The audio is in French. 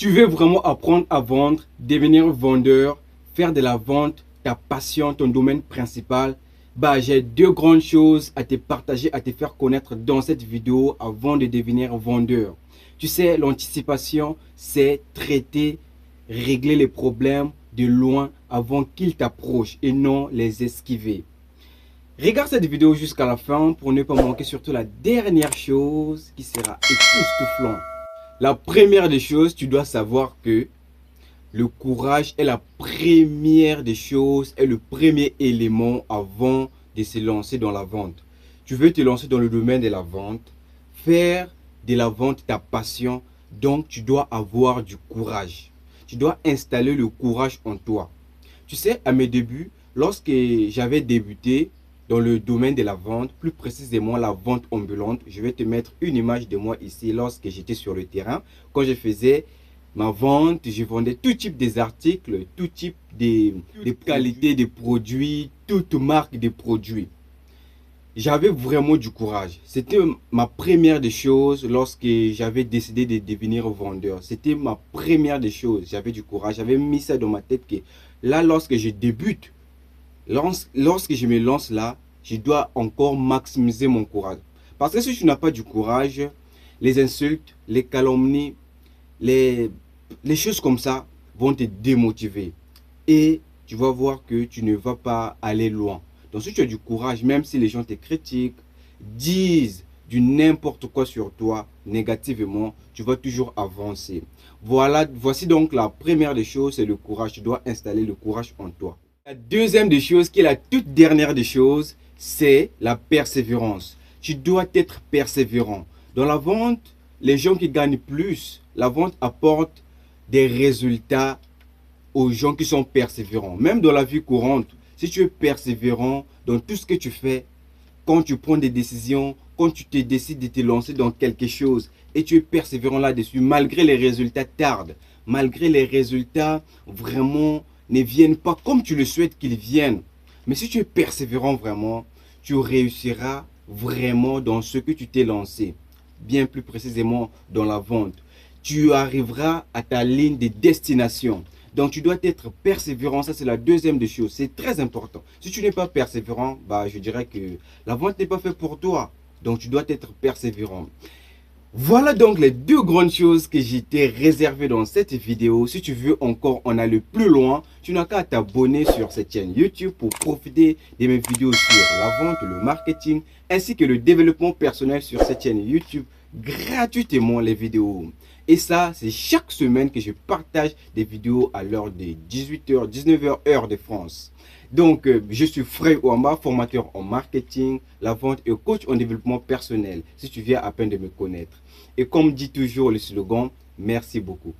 Tu veux vraiment apprendre à vendre, devenir vendeur, faire de la vente ta passion, ton domaine principal, j'ai deux grandes choses à te partager, à te faire connaître dans cette vidéo avant de devenir vendeur. Tu sais, l'anticipation, c'est traiter, régler les problèmes de loin avant qu'ils t'approchent et non les esquiver. Regarde cette vidéo jusqu'à la fin pour ne pas manquer surtout la dernière chose qui sera époustouflante. La première des choses, tu dois savoir que le courage est la première des choses, est le premier élément avant de se lancer dans la vente. Tu veux te lancer dans le domaine de la vente, faire de la vente ta passion, donc tu dois avoir du courage. Tu dois installer le courage en toi. Tu sais, à mes débuts, lorsque j'avais débuté dans le domaine de la vente, plus précisément la vente ambulante, je vais te mettre une image de moi ici lorsque j'étais sur le terrain. Quand je faisais ma vente, je vendais tout type des articles, tout type de qualités de produits, toute marque de produits. J'avais vraiment du courage. C'était ma première des choses lorsque j'avais décidé de devenir vendeur. C'était ma première des choses. J'avais du courage. J'avais mis ça dans ma tête que là, lorsque je débute, lorsque je me lance là, je dois encore maximiser mon courage. Parce que si tu n'as pas du courage, les insultes, les calomnies, les choses comme ça vont te démotiver. Et tu vas voir que tu ne vas pas aller loin. Donc si tu as du courage, même si les gens te critiquent, disent du n'importe quoi sur toi négativement, tu vas toujours avancer. Voici donc la première des choses, c'est le courage. Tu dois installer le courage en toi. La deuxième des choses, qui est la toute dernière des choses, c'est la persévérance. Tu dois être persévérant. Dans la vente, les gens qui gagnent plus, la vente apporte des résultats aux gens qui sont persévérants. Même dans la vie courante, si tu es persévérant dans tout ce que tu fais, quand tu prends des décisions, quand tu te décides de te lancer dans quelque chose et tu es persévérant là-dessus, malgré les résultats tardent, malgré les résultats vraiment ne viennent pas comme tu le souhaites qu'ils viennent. Mais si tu es persévérant vraiment, tu réussiras vraiment dans ce que tu t'es lancé. Bien plus précisément dans la vente. Tu arriveras à ta ligne de destination. Donc tu dois être persévérant, ça c'est la deuxième des choses, c'est très important. Si tu n'es pas persévérant, je dirais que la vente n'est pas faite pour toi. Donc tu dois être persévérant. Voilà donc les deux grandes choses que j'ai t'ai réservées dans cette vidéo. Si tu veux encore en aller plus loin, tu n'as qu'à t'abonner sur cette chaîne YouTube pour profiter de mes vidéos sur la vente, le marketing, ainsi que le développement personnel sur cette chaîne YouTube gratuitement les vidéos. Et ça, c'est chaque semaine que je partage des vidéos à l'heure de 18h, 19h heure de France. Donc, je suis Frey Ouamba, formateur en marketing, la vente et coach en développement personnel, si tu viens à peine de me connaître. Et comme dit toujours le slogan, merci beaucoup.